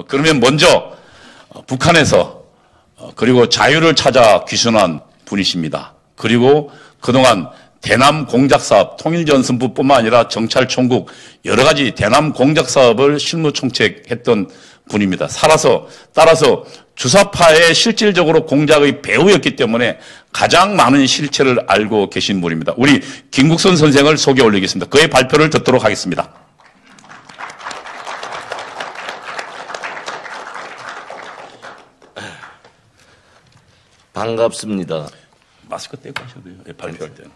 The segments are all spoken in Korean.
그러면 먼저 북한에서 그리고 자유를 찾아 귀순한 분이십니다. 그리고 그동안 대남 공작사업 통일전선부뿐만 아니라 정찰총국 여러 가지 대남 공작사업을 실무 총책했던 분입니다. 따라서 주사파의 실질적으로 공작의 배우였기 때문에 가장 많은 실체를 알고 계신 분입니다. 우리 김국선 선생을 소개 올리겠습니다. 그의 발표를 듣도록 하겠습니다. 반갑습니다. 마스크 떼고 하셔도 돼요. 발표할 때는.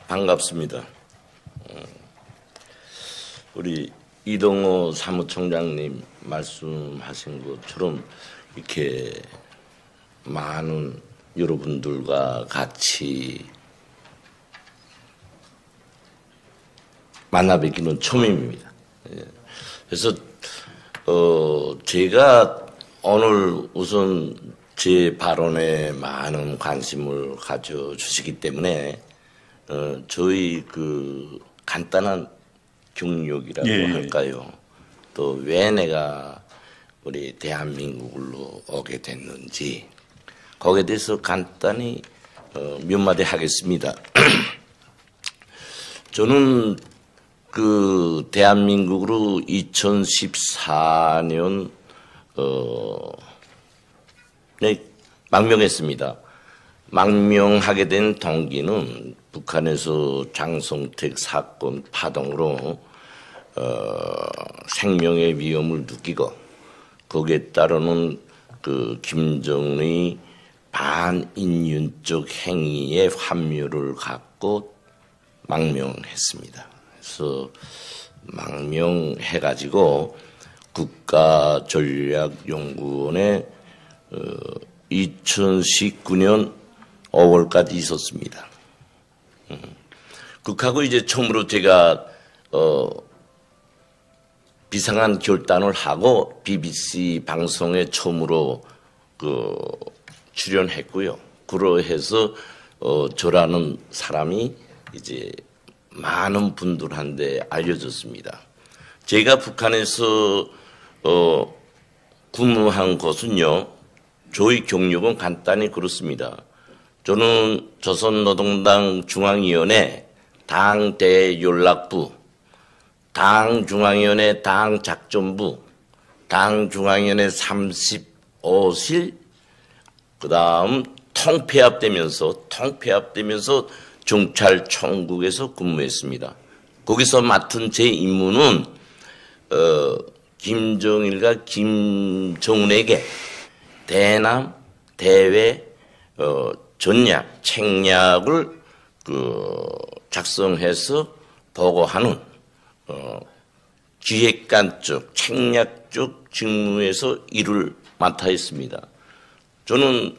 반갑습니다. 우리 이동호 사무총장님 말씀하신 것처럼 이렇게 많은 여러분들과 같이 만나 뵙기는 처음입니다. 그래서 제가 오늘 우선 제 발언에 많은 관심을 가져주시기 때문에 저희 그 간단한 경력이라고 할까요? 또 왜 내가 우리 대한민국으로 오게 됐는지 거기에 대해서 간단히 몇 마디 하겠습니다. 저는 그 대한민국으로 2014년 망명했습니다. 망명하게 된 동기는 북한에서 장성택 사건 파동으로 생명의 위험을 느끼고 거기에 따르는 그 김정은의 반인륜적 행위에 환멸을 갖고 망명했습니다. 그래서 망명해가지고 국가전략연구원에 2019년 5월까지 있었습니다. 그하고 이제 처음으로 제가 비상한 결단을 하고 BBC 방송에 처음으로 출연했고요. 그러해서 저라는 사람이 이제 많은 분들한테 알려졌습니다. 제가 북한에서 근무한 것은요, 저희 경력은 간단히 그렇습니다. 저는 조선노동당 중앙위원회 당대연락부, 당중앙위원회 당작전부, 당중앙위원회 35실, 그 다음 통폐합되면서 정찰총국에서 근무했습니다. 거기서 맡은 제 임무는 김정일과 김정은에게 대남, 대외 전략, 책략을 작성해서 보고하는 기획관적, 책략적 직무에서 일을 맡아 있습니다. 저는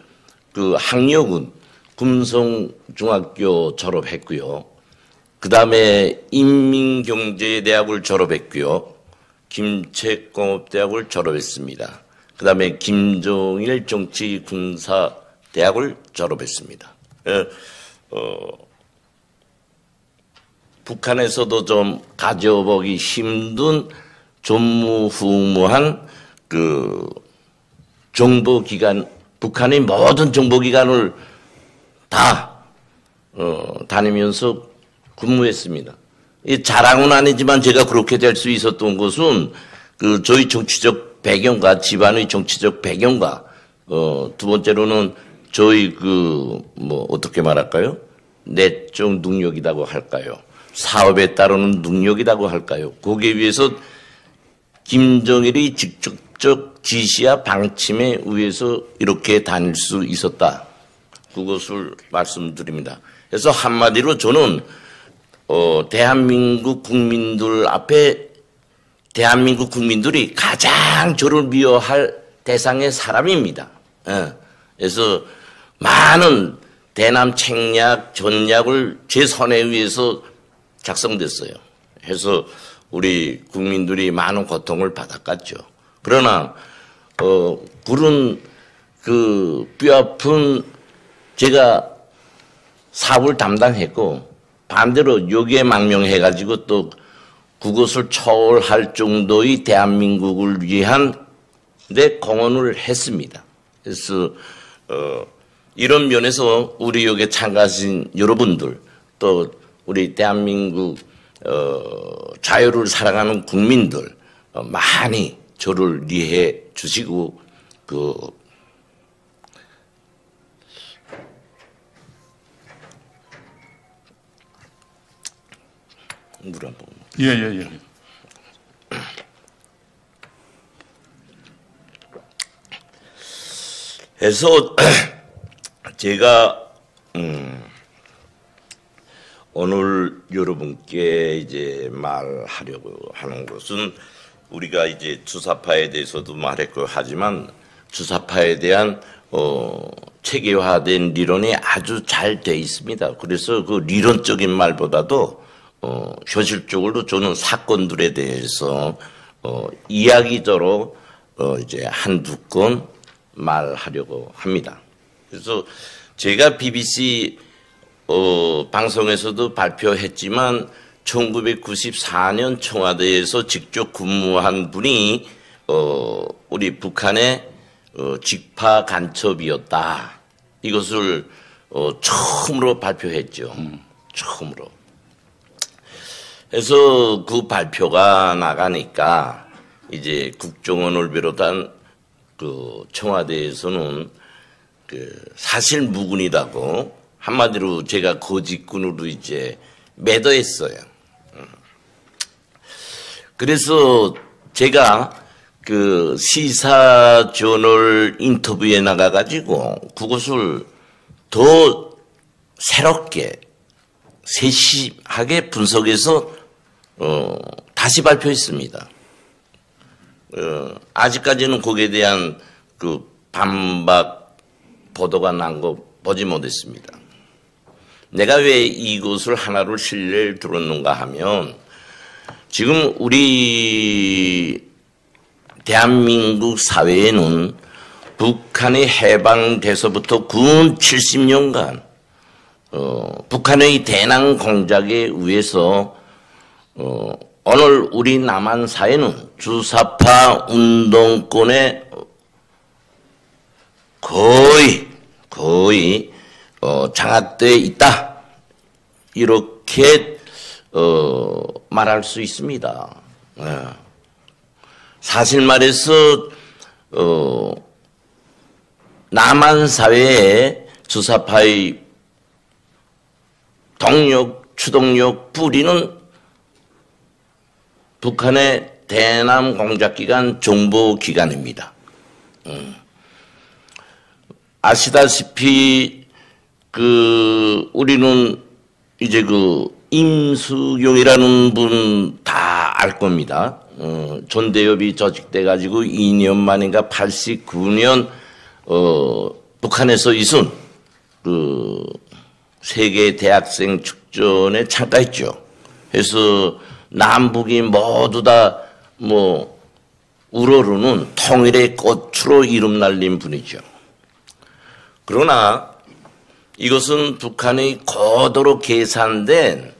그 학력은 금성중학교 졸업했고요. 그 다음에 인민경제대학을 졸업했고요. 김책공업대학을 졸업했습니다. 그 다음에 김정일 정치군사대학을 졸업했습니다. 북한에서도 좀 가져보기 힘든 전무후무한 그 정보기관, 북한의 모든 정보기관을 다 다니면서 근무했습니다. 이 자랑은 아니지만 제가 그렇게 될 수 있었던 것은 그 저희 정치적 배경과 집안의 정치적 배경과 두 번째로는 저희 어떻게 말할까요? 내적 능력이라고 할까요? 사업에 따르는 능력이라고 할까요? 거기에 비해서 김정일이 직접적 지시와 방침에 의해서 이렇게 다닐 수 있었다. 그것을 말씀드립니다. 그래서 한마디로 저는 대한민국 국민들 앞에 대한민국 국민들이 가장 저를 미워할 대상의 사람입니다. 그래서 많은 대남 책략, 전략을 제 손에 의해서 작성됐어요. 해서 우리 국민들이 많은 고통을 받았겠죠. 그러나 그런 뼈아픈 제가 사업을 담당했고 반대로 여기에 망명해가지고 또 그것을 초월할 정도의 대한민국을 위한 데 공헌을 했습니다. 그래서 이런 면에서 우리 여기에 참가하신 여러분들 또 우리 대한민국 자유를 사랑하는 국민들 많이 저를 이해해 주시고 물 한 번. 예. 해서 제가 오늘 여러분께 이제 말하려고 하는 것은 우리가 이제 주사파에 대해서도 말했고 하지만 주사파에 대한 체계화된 리론이 아주 잘 돼 있습니다. 그래서 그 리론적인 말보다도 현실적으로 저는 사건들에 대해서 이야기적으로 이제 한두 건 말하려고 합니다. 그래서 제가 BBC 방송에서도 발표했지만 1994년 청와대에서 직접 근무한 분이 우리 북한의 직파 간첩이었다. 이것을 처음으로 발표했죠. 처음으로. 그래서 그 발표가 나가니까 이제 국정원을 비롯한 그 청와대에서는 그 사실 무근이라고 한마디로 제가 거짓꾼으로 이제 매도했어요. 그래서 제가 그 시사저널 인터뷰에 나가가지고 그것을 더 새롭게 세심하게 분석해서 다시 발표했습니다. 아직까지는 거기에 대한 그 반박 보도가 난 거 보지 못했습니다. 내가 왜 이것을 하나를 실례를 들었는가 하면 지금 우리 대한민국 사회에는 북한이 해방돼서부터 군 70년간 북한의 대남 공작에 의해서 오늘 우리 남한 사회는 주사파 운동권에 거의 장악되어 있다. 이렇게 말할 수 있습니다. 사실 말해서 남한 사회에 주사파의 동력, 추동력, 뿌리는 북한의 대남 공작기관 정보기관입니다. 아시다시피 우리는 이제 임수용이라는 분 다 알 겁니다. 전대협이 조직돼 가지고 2년 만인가 89년 북한에서 있은 세계 대학생 축전에 참가했죠. 그래서 남북이 모두 다 우러르는 통일의 꽃으로 이름 날린 분이죠. 그러나 이것은 북한의 고도로 계산된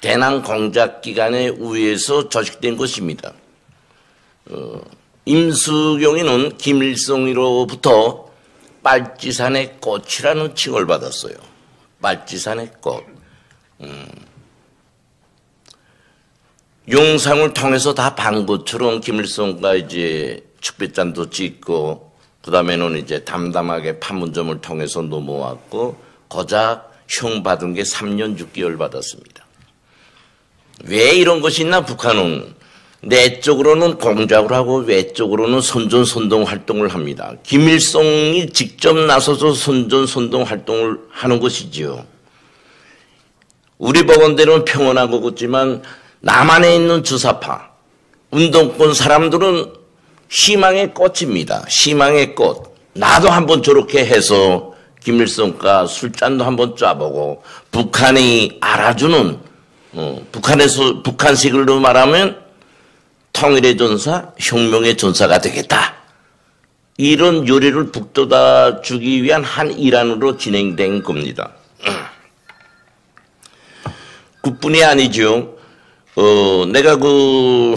대남 공작 기관에 의해서 조직된 것입니다. 임수경이는 김일성으로부터 빨치산의 꽃이라는 칭을 받았어요. 빨치산의 꽃. 영상을 통해서 다 반 것처럼 김일성과 이제 축배잔도 찍고 그 다음에는 이제 담담하게 판문점을 통해서 넘어왔고 고작 형 받은 게 3년 6개월 받았습니다. 왜 이런 것이 있나? 북한은 내적으로는 공작을 하고 외적으로는 선전선동 활동을 합니다. 김일성이 직접 나서서 선전선동 활동을 하는 것이지요. 우리 보건대로는 평온하고 걷지만 남한에 있는 주사파 운동권 사람들은 희망의 꽃입니다. 희망의 꽃. 나도 한번 저렇게 해서 김일성과 술잔도 한번 짜보고 북한이 알아주는 북한식으로 말하면 통일의 전사, 혁명의 전사가 되겠다. 이런 요리를 북돋아 주기 위한 한 일환으로 진행된 겁니다. 그뿐이 아니죠. 내가 그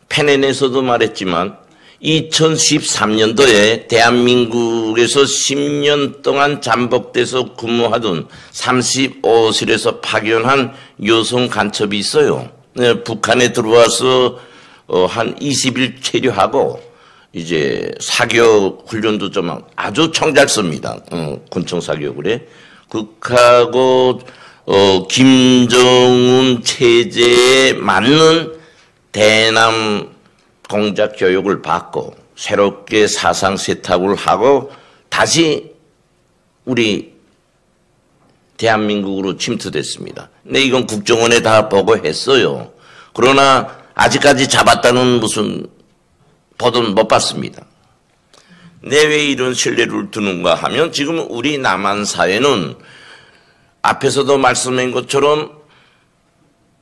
펜엔에서도 말했지만 2013년도에 대한민국에서 10년 동안 잠복돼서 근무하던 35실에서 파견한 여성 간첩이 있어요. 네, 북한에 들어와서 한 20일 체류하고 이제 사격 훈련도 좀 아주 총잘습니다. 군청 사격을 해. 극하고 김정은 체제에 맞는 대남 공작 교육을 받고 새롭게 사상 세탁을 하고 다시 우리 대한민국으로 침투됐습니다. 근데 이건 국정원에 다 보고했어요. 그러나 아직까지 잡았다는 무슨 보도는 못 봤습니다. 근데 왜 이런 신뢰를 두는가 하면 지금 우리 남한 사회는 앞에서도 말씀한 것처럼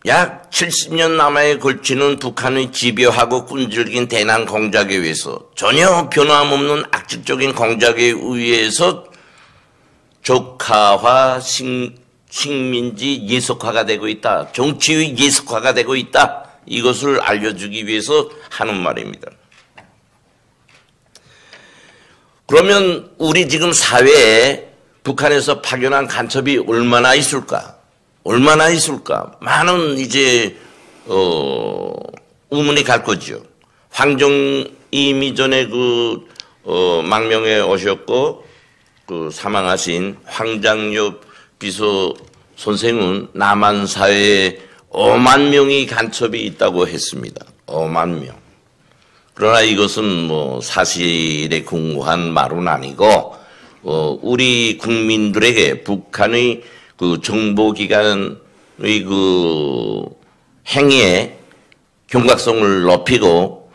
약 70년 남아에 걸치는 북한의 집요하고 끈질긴 대남 공작에 의해서 전혀 변함없는 악질적인 공작에 의해서 적화화, 식민지 예속화가 되고 있다. 정치의 예속화가 되고 있다. 이것을 알려주기 위해서 하는 말입니다. 그러면 우리 지금 사회에 북한에서 파견한 간첩이 얼마나 있을까? 얼마나 있을까? 많은 이제 의문이 갈 거죠. 황정임이 전에 망명에 오셨고 그 사망하신 황장엽 비서 선생은 남한 사회에 5만 명이 간첩이 있다고 했습니다. 5만 명. 그러나 이것은 뭐 사실에 근거한 말은 아니고 우리 국민들에게 북한의 그 정보기관의 그 행위에 경각성을 높이고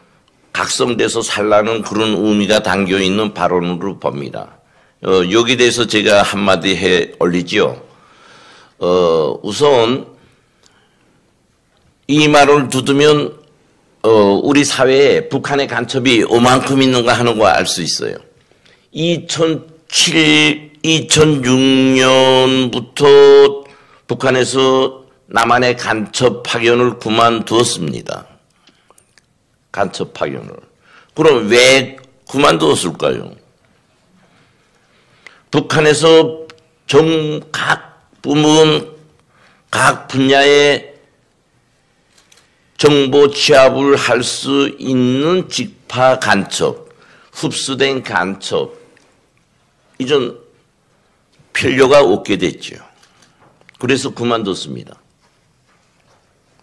각성돼서 살라는 그런 의미가 담겨 있는 발언으로 봅니다. 여기 대해서 제가 한마디 해 올리죠. 우선 이 말을 두드면 우리 사회에 북한의 간첩이 오만큼 있는가 하는 거 알 수 있어요. 2006년부터 북한에서 남한의 간첩 파견을 그만두었습니다. 간첩 파견을. 그럼 왜 그만두었을까요? 북한에서 각 부문, 각 분야의 정보 취합을 할 수 있는 직파 간첩, 흡수된 간첩, 이전 필요가 없게 됐죠. 그래서 그만뒀습니다.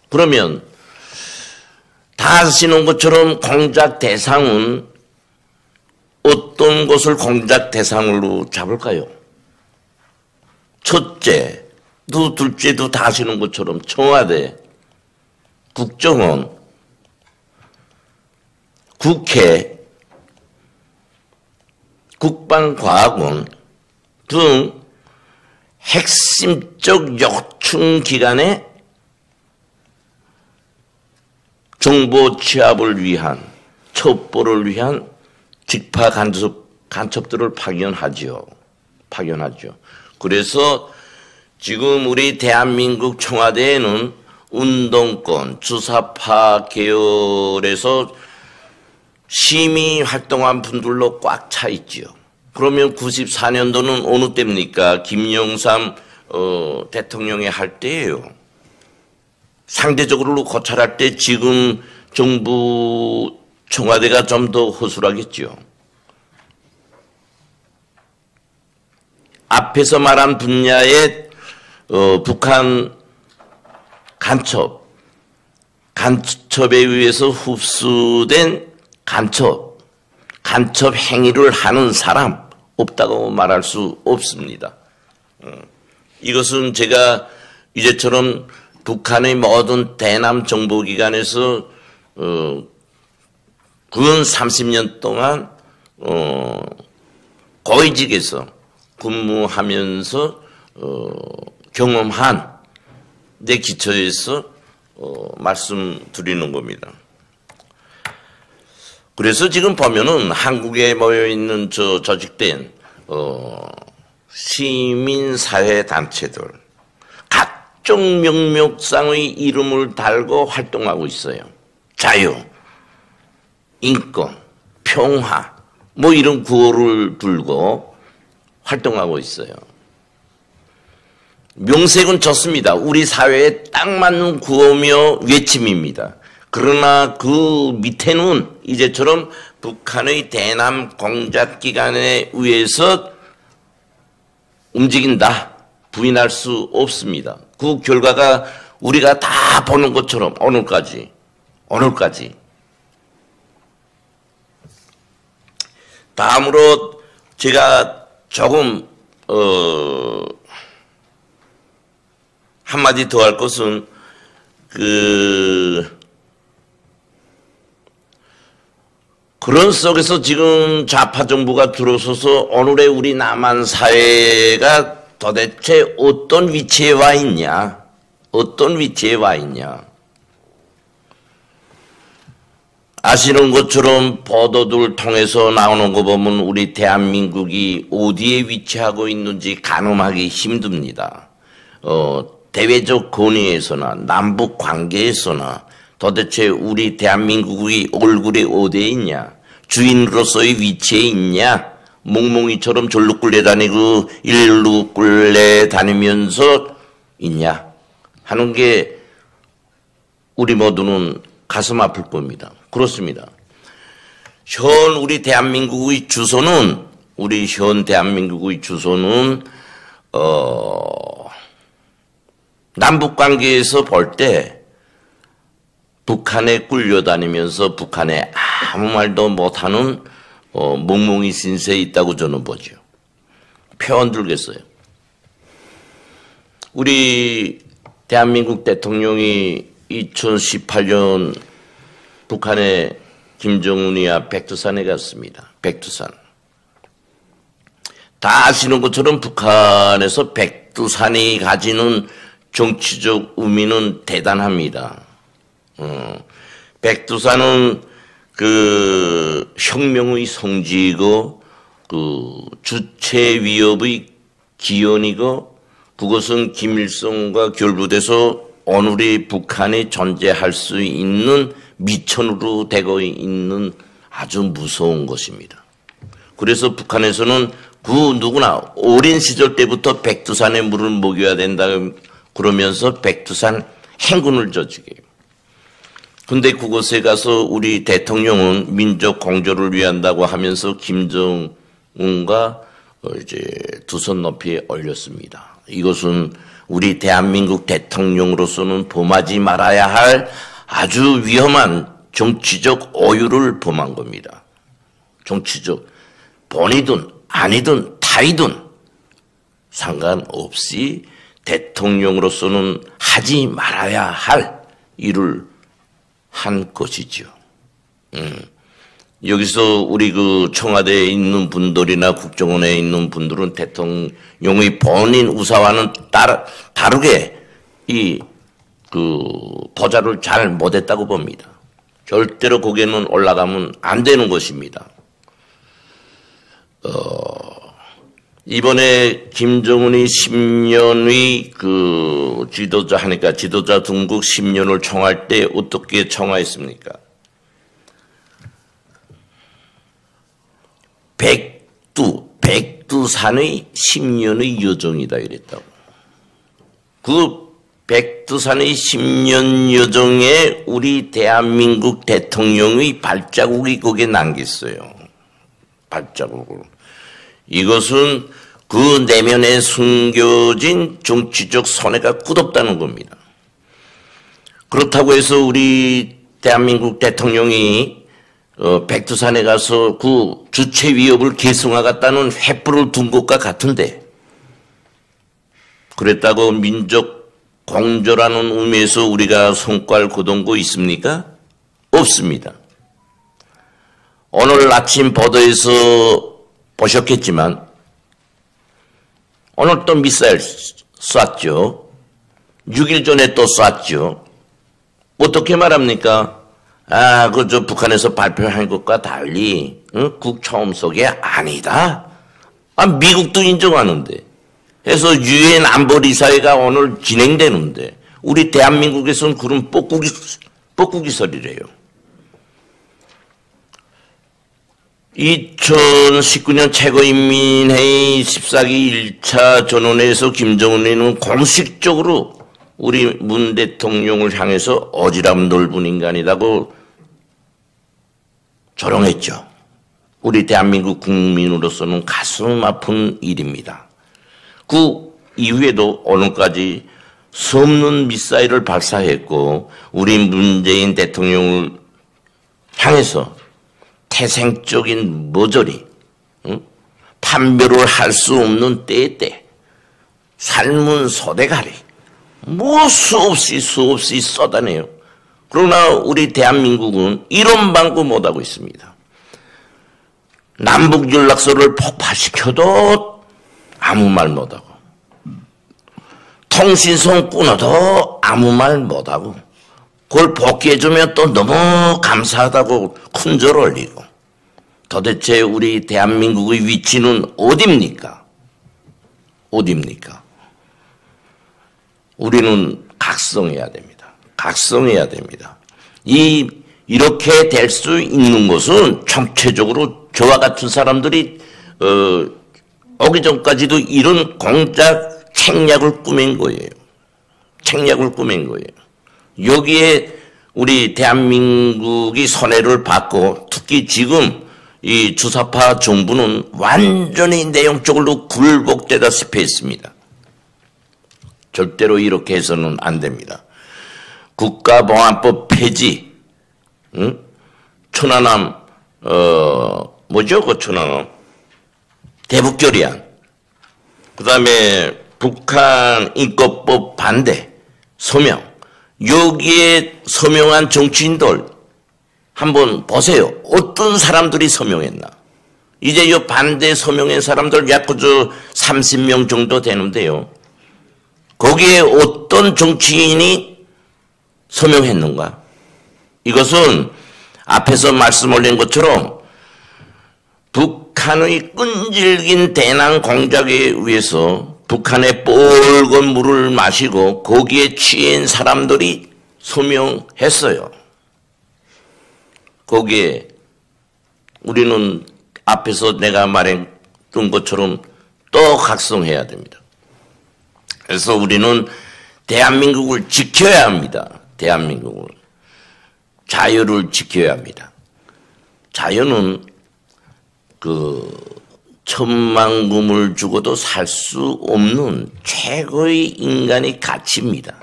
그러면 다 아시는 것처럼 공작 대상은 어떤 것을 공작 대상으로 잡을까요? 첫째도 둘째도 다 아시는 것처럼 청와대, 국정원, 국회, 국방과학원 등 핵심적 요충기관의 정보 취합을 위한, 첩보를 위한 직파 간첩들을 파견하죠. 그래서 지금 우리 대한민국 청와대에는 운동권, 주사파 계열에서 시민 활동한 분들로 꽉 차 있죠. 그러면 94년도는 어느 때입니까? 김영삼 대통령이 할 때예요. 상대적으로 고찰할 때 지금 정부 청와대가 좀 더 허술하겠죠. 앞에서 말한 분야의 북한 간첩에 의해서 흡수된 간첩 행위를 하는 사람 없다고 말할 수 없습니다. 이것은 제가 이제처럼 북한의 모든 대남 정보기관에서 근 30년 동안 고위직에서 근무하면서 경험한 데 기초해서 말씀드리는 겁니다. 그래서 지금 보면은 한국에 모여있는 조직된 시민사회 단체들, 각종 명목상의 이름을 달고 활동하고 있어요. 자유, 인권, 평화 뭐 이런 구호를 들고 활동하고 있어요. 명색은 좋습니다. 우리 사회에 딱 맞는 구호며 외침입니다. 그러나 그 밑에는 이제처럼 북한의 대남 공작 기관에 의해서 움직인다. 부인할 수 없습니다. 그 결과가 우리가 다 보는 것처럼 오늘까지. 다음으로 제가 조금 한마디 더 할 것은 그런 속에서 지금 좌파 정부가 들어서서 오늘의 우리 남한 사회가 도대체 어떤 위치에 와 있냐? 아시는 것처럼 보도들 통해서 나오는 거 보면 우리 대한민국이 어디에 위치하고 있는지 가늠하기 힘듭니다. 대외적 권위에서나 남북 관계에서나 도대체 우리 대한민국의 얼굴이 어디에 있냐? 주인으로서의 위치에 있냐? 몽몽이처럼 절로 끌려다니고 일로 끌려다니면서 있냐? 하는 게 우리 모두는 가슴 아플 겁니다. 그렇습니다. 우리 대한민국의 주소는 남북관계에서 볼 때 북한에 끌려다니면서 북한에 아무 말도 못하는 몽몽이 신세에 있다고 저는 보죠. 표현 들겠어요. 우리 대한민국 대통령이 2018년 북한에 김정은이야 백두산에 갔습니다. 백두산. 다 아시는 것처럼 북한에서 백두산이 가지는 정치적 의미는 대단합니다. 백두산은 혁명의 성지이고 주체 위협의 기원이고 그것은 김일성과 결부돼서 오늘의 북한이 존재할 수 있는 미천으로 되고 있는 아주 무서운 것입니다. 그래서 북한에서는 누구나 오랜 시절 때부터 백두산의 물을 먹여야 된다 그러면서 백두산 행군을 저지게요. 근데 그곳에 가서 우리 대통령은 민족 공조를 위한다고 하면서 김정은과 이제 두 손 높이 올렸습니다. 이것은 우리 대한민국 대통령으로서는 범하지 말아야 할 아주 위험한 정치적 오유를 범한 겁니다. 정치적 본이든 아니든 타이든 상관없이 대통령으로서는 하지 말아야 할 일을 한 것이죠. 여기서 우리 청와대에 있는 분들이나 국정원에 있는 분들은 대통령의 본인 우사와는 다르게 보좌를 잘 못했다고 봅니다. 절대로 거기에는 올라가면 안 되는 것입니다. 이번에 김정은이 10년의 지도자 하니까 지도자 등국 10년을 청할 때 어떻게 청하했습니까? 백두산의 10년의 여정이다 이랬다고. 그 백두산의 10년 여정에 우리 대한민국 대통령의 발자국이 거기에 남겼어요. 발자국을. 이것은 그 내면에 숨겨진 정치적 손해가 끝없다는 겁니다. 그렇다고 해서 우리 대한민국 대통령이 백두산에 가서 그 주체 위협을 계승하겠다는 횃불을 둔 것과 같은데 그랬다고 민족 공조라는 의미에서 우리가 성과를 거둔 거 있습니까? 없습니다. 오늘 아침 보도에서 보셨겠지만 오늘 또 미사일 쐈죠. 6일 전에 또 쐈죠. 어떻게 말합니까? 저 북한에서 발표한 것과 달리 국초음속이 아니다. 미국도 인정하는데 해서 유엔 안보리사회가 오늘 진행되는데 우리 대한민국에서는 그런 뻐꾸기설이래요. 2019년 최고인민회의 14기 1차 전원회에서 김정은이는 공식적으로 우리 문 대통령을 향해서 어지럽 넓은 인간이라고 조롱했죠. 우리 대한민국 국민으로서는 가슴 아픈 일입니다. 그 이후에도 오늘까지 수없는 미사일을 발사했고 우리 문재인 대통령을 향해서 태생적인 머저리, 판별을 할 수 없는 때에 삶은 소대가리, 뭐 수없이 쏟아내요. 그러나 우리 대한민국은 이런 방구 못하고 있습니다. 남북연락소를 폭파시켜도 아무 말 못하고, 통신선 끊어도 아무 말 못하고, 그걸 복귀해주면 또 너무 감사하다고 큰절 올리고, 도대체 우리 대한민국의 위치는 어딥니까? 어딥니까? 우리는 각성해야 됩니다. 각성해야 됩니다. 이렇게 될 수 있는 것은 총체적으로 저와 같은 사람들이 오기 전까지도 이런 공작 책략을 꾸민 거예요. 책략을 꾸민 거예요. 여기에 우리 대한민국이 손해를 받고 특히 지금 이 주사파 정부는 완전히 내용적으로 굴복되다시피 했습니다. 절대로 이렇게 해서는 안 됩니다. 국가보안법 폐지, 천안함, 뭐죠? 그 천안함? 대북결의안. 그 다음에 북한 인권법 반대, 서명. 여기에 서명한 정치인들 한번 보세요. 어떤 사람들이 서명했나. 이제 이 반대 서명한 사람들 약 30명 정도 되는데요. 거기에 어떤 정치인이 서명했는가? 이것은 앞에서 말씀 올린 것처럼 북한의 끈질긴 대남 공작에 의해서 북한의 뻘건 물을 마시고 거기에 취한 사람들이 서명했어요. 거기에 우리는 앞에서 내가 말했던 것처럼 또 각성해야 됩니다. 그래서 우리는 대한민국을 지켜야 합니다. 대한민국을. 자유를 지켜야 합니다. 자유는 천만금을 주고도 살 수 없는 최고의 인간의 가치입니다.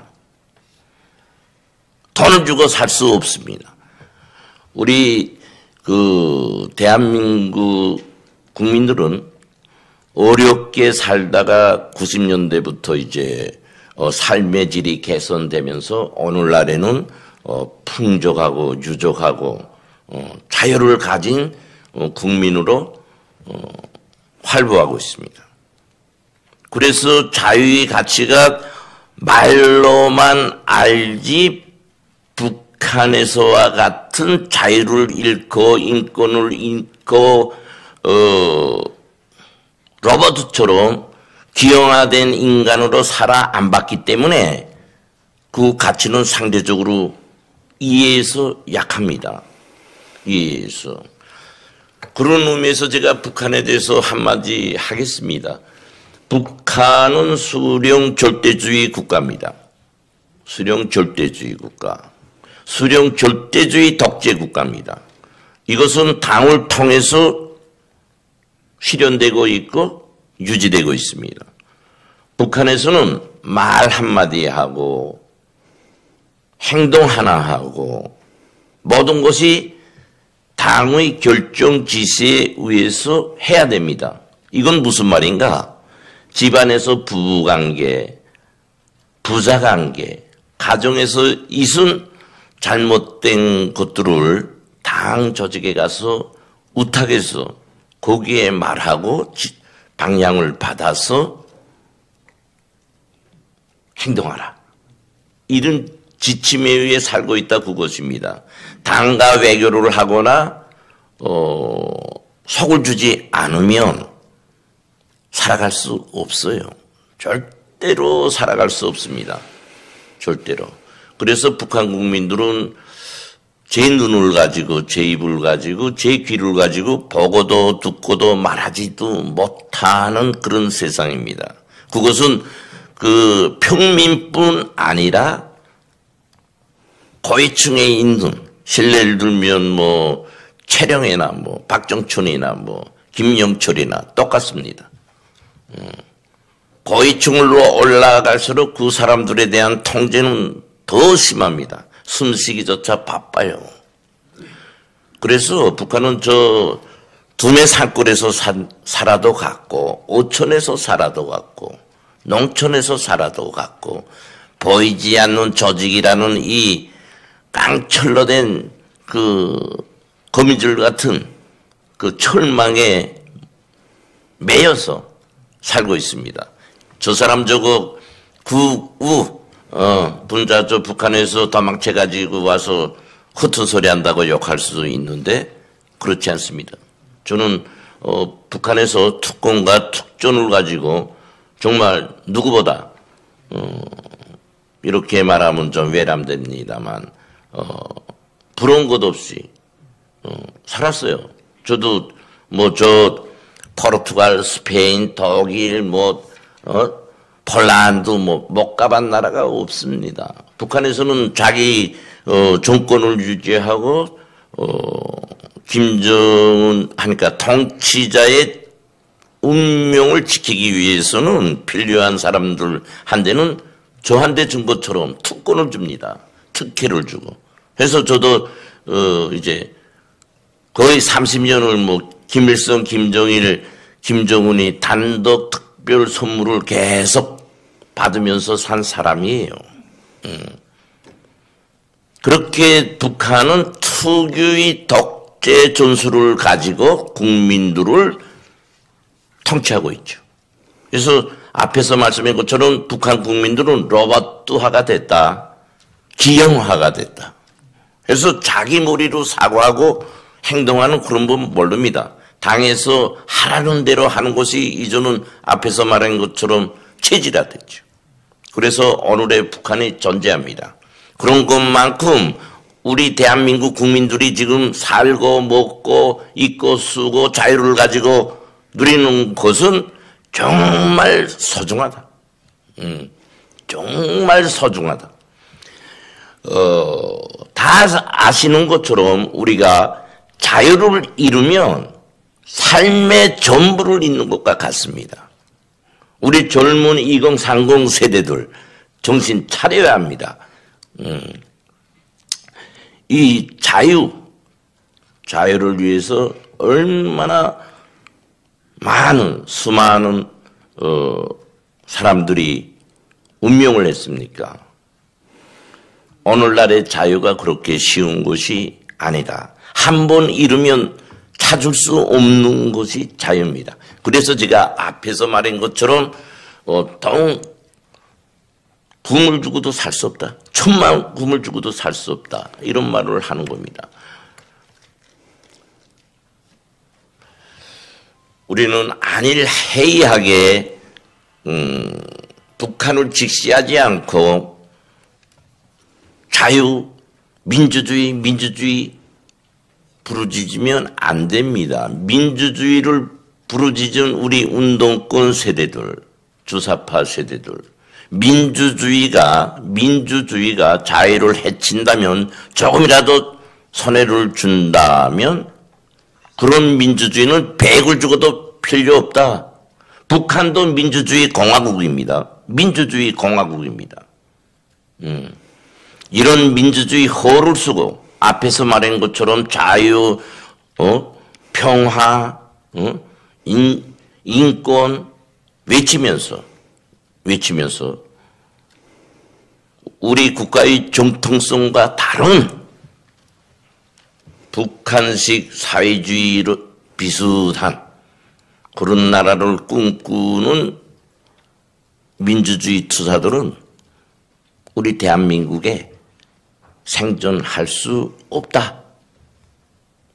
돈을 주고 살 수 없습니다. 우리 대한민국 국민들은 어렵게 살다가 90년대부터 이제 삶의 질이 개선되면서 오늘날에는 풍족하고 유족하고 자유를 가진 국민으로 활보하고 있습니다. 그래서 자유의 가치가 말로만 알지 북한에서와 같은 자유를 잃고 인권을 잃고 로봇처럼 기형화된 인간으로 살아 안 봤기 때문에 그 가치는 상대적으로 이해해서 약합니다. 이해해서. 그런 의미에서 제가 북한에 대해서 한마디 하겠습니다. 북한은 수령 절대주의 국가입니다. 수령 절대주의 국가. 수령 절대주의 독재 국가입니다. 이것은 당을 통해서 실현되고 있고 유지되고 있습니다. 북한에서는 말 한마디 하고 행동 하나 하고 모든 것이 당의 결정 지시에 의해서 해야 됩니다. 이건 무슨 말인가? 집안에서 부부관계, 부자관계, 가정에서 있은 잘못된 것들을 당 조직에 가서 우탁해서 거기에 말하고 방향을 받아서 행동하라. 이런 지침에 의해 살고 있다 그것입니다. 당과 외교를 하거나 속을 주지 않으면 살아갈 수 없어요. 절대로 살아갈 수 없습니다. 절대로. 그래서 북한 국민들은 제 눈을 가지고 제 입을 가지고 제 귀를 가지고 보고도 듣고도 말하지도 못하는 그런 세상입니다. 그것은 그 평민뿐 아니라 고위층에 있는 실례를 들면 뭐 최령해나 뭐 박정춘이나 뭐 김영철이나 똑같습니다. 고위층으로 올라갈수록 그 사람들에 대한 통제는 더 심합니다. 숨쉬기조차 바빠요. 그래서 북한은 저 두메 산골에서 살아도 갔고 오천에서 살아도 갔고 농촌에서 살아도 갔고 보이지 않는 조직이라는 이 깡철로 된 그 거미줄 같은 그 철망에 매여서 살고 있습니다. 저 사람 저거 분자 저 북한에서 도망쳐가지고 와서 허튼 소리 한다고 욕할 수도 있는데 그렇지 않습니다. 저는 북한에서 특공과 특전을 가지고 정말 누구보다 이렇게 말하면 좀 외람됩니다만 부러운 것 없이 살았어요. 저도 뭐 저 포르투갈, 스페인, 독일, 폴란드 못 가본 나라가 없습니다. 북한에서는 자기 정권을 유지하고 김정은 하니까 통치자의 운명을 지키기 위해서는 필요한 사람들 한테는 저한테 준 것처럼 특권을 줍니다. 특혜를 주고. 그래서 저도 이제 거의 30년을 뭐 김일성, 김정일, 김정은이 단독 특별 선물을 계속 받으면서 산 사람이에요. 그렇게 북한은 특유의 독재 전술을 가지고 국민들을 통치하고 있죠. 그래서 앞에서 말씀한 것처럼 북한 국민들은 로봇화가 됐다. 기형화가 됐다. 그래서 자기 머리로 사고하고 행동하는 그런 분 모릅니다. 당에서 하라는 대로 하는 것이 이제는 앞에서 말한 것처럼 체질화됐죠. 그래서 오늘의 북한이 존재합니다. 그런 것만큼 우리 대한민국 국민들이 지금 살고 먹고 입고 쓰고 자유를 가지고 누리는 것은 정말 소중하다. 정말 소중하다. 다 아시는 것처럼 우리가 자유를 이루면 삶의 전부를 잇는 것과 같습니다. 우리 젊은 2030 세대들 정신 차려야 합니다. 이 자유를 위해서 얼마나 수많은 사람들이 운명을 했습니까? 오늘날의 자유가 그렇게 쉬운 것이 아니다. 한 번 잃으면 찾을 수 없는 것이 자유입니다. 그래서 제가 앞에서 말한 것처럼 금을 주고도 살 수 없다. 1000만 금을 주고도 살 수 없다. 이런 말을 하는 겁니다. 우리는 안일해이하게 북한을 직시하지 않고 자유, 민주주의 부르짖으면 안 됩니다. 민주주의를 부르짖은 우리 운동권 세대들, 주사파 세대들, 민주주의가 자유를 해친다면 조금이라도 손해를 준다면 그런 민주주의는 100을 주고도 필요 없다. 북한도 민주주의 공화국입니다. 민주주의 공화국입니다. 이런 민주주의 허를 쓰고 앞에서 말한 것처럼 자유, 평화, 인권 외치면서 우리 국가의 정통성과 다른 북한식 사회주의로 비슷한 그런 나라를 꿈꾸는 민주주의 투사들은 우리 대한민국에 생존할 수 없다.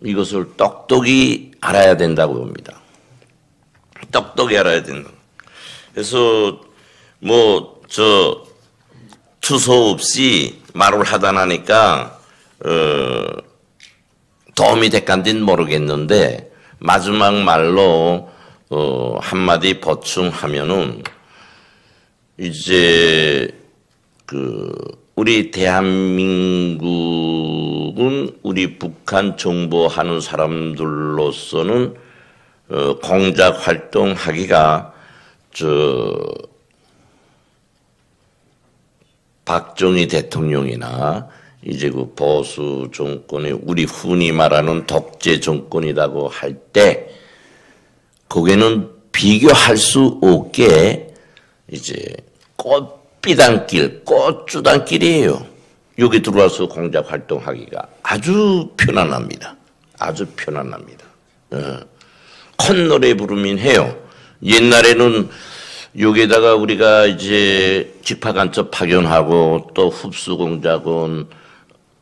이것을 똑똑히 알아야 된다고 봅니다. 똑똑히 알아야 된다. 그래서 투소 없이 말을 하다 나니까, 도움이 될간지는 모르겠는데, 마지막 말로, 한마디 보충하면은, 이제, 우리 대한민국은 우리 북한 정보하는 사람들로서는, 공작 활동하기가, 박정희 대통령이나 이제 그 보수 정권이 우리 흔히 말하는 독재 정권이라고 할 때 거기는 비교할 수 없게 이제 꽃비단길, 꽃주단길이에요. 여기 들어와서 공작 활동하기가 아주 편안합니다. 아주 편안합니다. 콧노래 부르면 해요. 옛날에는 여기에다가 우리가 이제 직파간첩 파견하고 또 흡수공작원,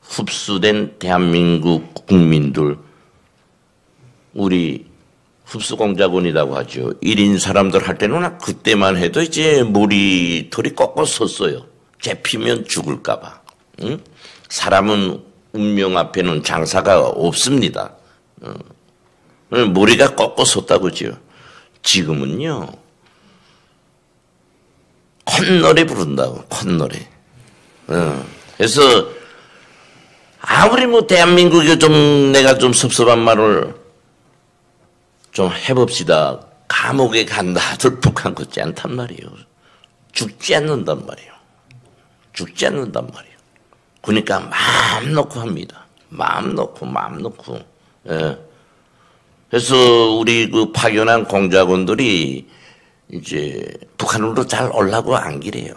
흡수된 대한민국 국민들, 우리 흡수공작원이라고 하죠. 1인 사람들 할 때는 그때만 해도 이제 머리털이 꺾어 섰어요. 잡히면 죽을까봐. 응? 사람은 운명 앞에는 장사가 없습니다. 머리가 꺾어 섰다고죠. 지금은요. 콧노래 부른다고, 콧노래. 그래서, 아무리 대한민국에 내가 좀 섭섭한 말을 좀 해봅시다. 감옥에 간다 하들 북한 같지 않단 말이에요. 죽지 않는단 말이에요. 죽지 않는단 말이에요. 그러니까 마음 놓고 합니다. 마음 놓고. 예. 그래서 우리 파견한 공작원들이 이제 북한으로 잘 오려고 안 기래요.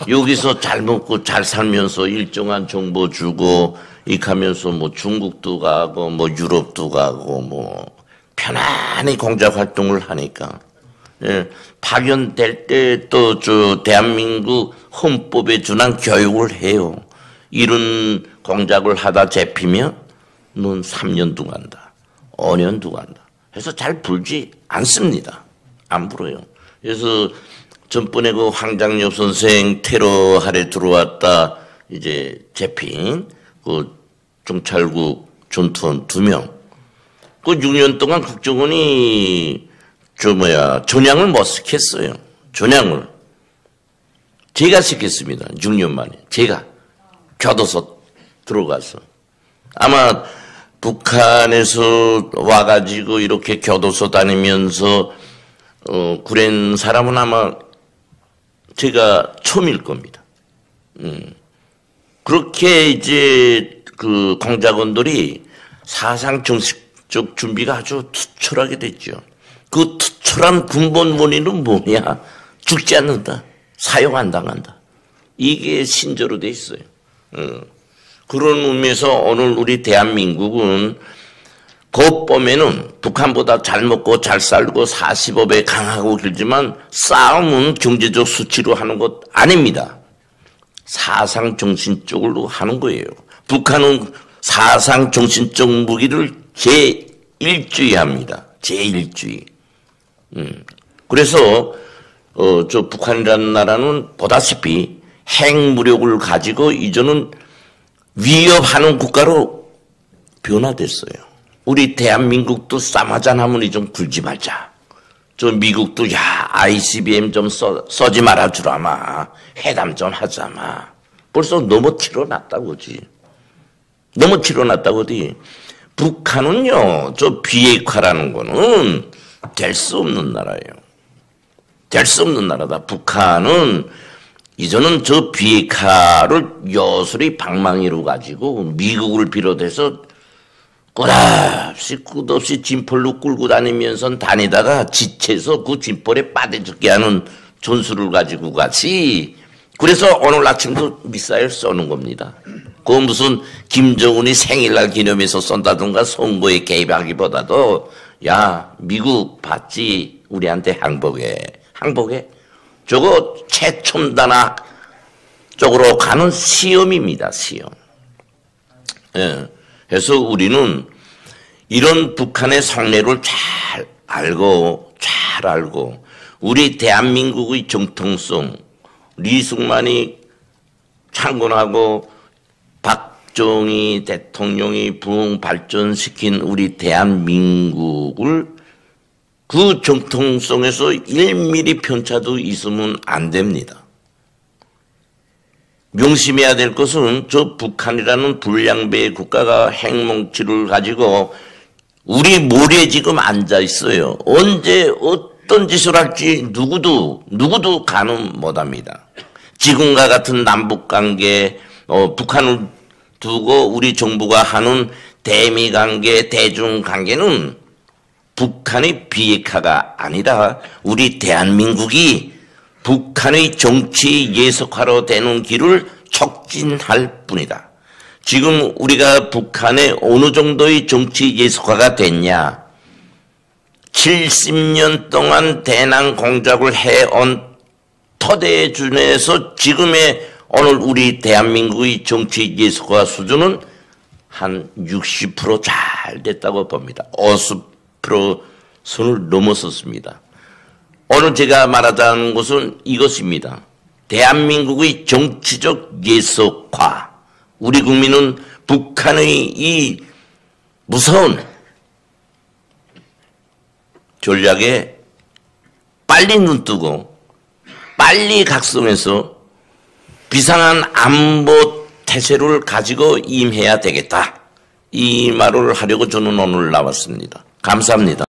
여기서 잘 먹고 잘 살면서 일정한 정보 주고 익하면서 중국도 가고 유럽도 가고 편안히 공작 활동을 하니까 파견될 때 또 대한민국 헌법에 준한 교육을 해요. 이런 공작을 하다 잡히면 넌 3년도 간다. 5년도 간다. 해서 잘 불지 않습니다. 안 불어요. 그래서 전번에 황장엽 선생 테러 하래 들어왔다 이제 잡힌 경찰국 전투원 2명. 6년 동안 국정원이 전향을 못 시켰어요. 전향을. 제가 시켰습니다. 6년 만에. 제가 교도소 들어가서. 아마 북한에서 와가지고 이렇게 교도소 다니면서 그런 사람은 아마 제가 처음일 겁니다. 그렇게 이제 공작원들이 사상 정식적 준비가 아주 투철하게 됐죠. 그 투철한 근본 원인은 뭐냐? 죽지 않는다. 사형 안 당한다. 이게 신조로 돼 있어요. 그런 의미에서 오늘 우리 대한민국은 겉보면은 북한보다 잘 먹고 잘 살고 45배 강하고 길지만 싸움은 경제적 수치로 하는 것 아닙니다. 사상 정신적으로 하는 거예요. 북한은 사상 정신적 무기를 제1주의합니다. 제1주의. 그래서 북한이라는 나라는 보다시피 핵무력을 가지고 이제는 위협하는 국가로 변화됐어요. 우리 대한민국도 쌈하잔하면 좀 굴지 말자. 미국도 ICBM 좀 써지 말아주라마. 회담 좀 하자마. 벌써 너무 튀어났다고지. 너무 튀어났다고지. 북한은요, 비핵화라는 거는 될 수 없는 나라예요. 될 수 없는 나라다. 북한은 이제는 비핵화를 요술이 방망이로 가지고 미국을 비롯해서 끝없이 짐벌로 끌고 다니다가 지쳐서 그 짐벌에 빠져 죽게 하는 전술을 가지고 같이 그래서 오늘 아침도 미사일 쏘는 겁니다. 무슨 김정은이 생일날 기념해서 쏜다든가 선거에 개입하기보다도 미국 봤지 우리한테 항복해. 저거 최첨단화 쪽으로 가는 시험입니다. 시험. 예. 그래서 우리는 이런 북한의 속내를 잘 알고 우리 대한민국의 정통성, 리승만이 창건하고 박정희 대통령이 부흥 발전시킨 우리 대한민국을 그 정통성에서 1mm 편차도 있으면 안 됩니다. 명심해야 될 것은 저 북한이라는 불량배의 국가가 핵뭉치를 가지고 우리 모래에 지금 앉아 있어요. 언제 어떤 짓을 할지 누구도 가늠 못합니다. 지금과 같은 남북관계, 북한을 두고 우리 정부가 하는 대미관계, 대중관계는 북한의 비핵화가 아니라 우리 대한민국이 북한의 정치 예속화로 되는 길을 촉진할 뿐이다. 지금 우리가 북한에 어느 정도의 정치 예속화가 됐냐? 70년 동안 대남 공작을 해온 토대에 준해서 지금의 오늘 우리 대한민국의 정치 예속화 수준은 한 60% 잘 됐다고 봅니다. 50% 선을 넘어섰습니다. 오늘 제가 말하자는 것은 이것입니다. 대한민국의 정치적 예속화. 우리 국민은 북한의 이 무서운 전략에 빨리 눈뜨고 빨리 각성해서 비상한 안보 태세를 가지고 임해야 되겠다. 이 말을 하려고 저는 오늘 나왔습니다. 감사합니다.